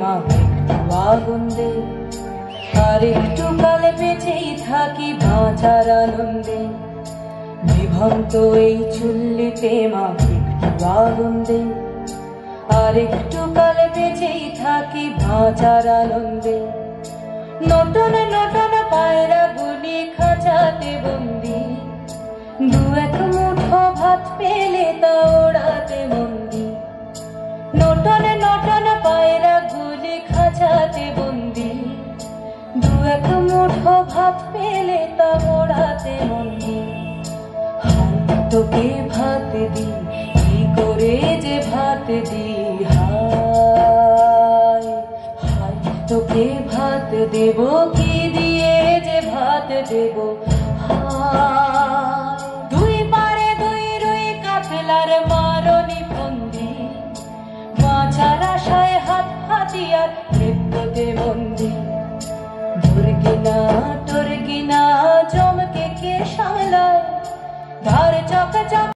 মা একটু আগুন দে, আর একটু কালে বেঁচেই থাকি বাঁচার আনন্দে। বিভন্ত এই চুল্লিতে মা একটু আগুন দে, আর একটু কালে বেঁচেই থাকি বাঁচার আনন্দে। নটন নটন পায়রা গুলি খাঁচাতে বন্দি, দু এক মুঠো ভাত পেলে তা ওড়াতে মন্দি। নটন নটন পায়রা গুলি খাঁচাতে বন্দি, দু এক মুঠো ভাত পেলে তা ওড়াতে মন্দি। হাই তোকে ভাত দি, কি করে যে ভাত দি, হায় হায় তোকে ভাত দেব, কি দিয়ে যে ভাত দেব, হায়। দুই পারে দুই রুই কাতলার মারনি ফন্দি, বাঁচার আশায় হাত হাতিয়ার মৃত্যুতে বন্দি। দুর্গিনা টুর্গিনা জমকে কে সামলায়, ধার চক চক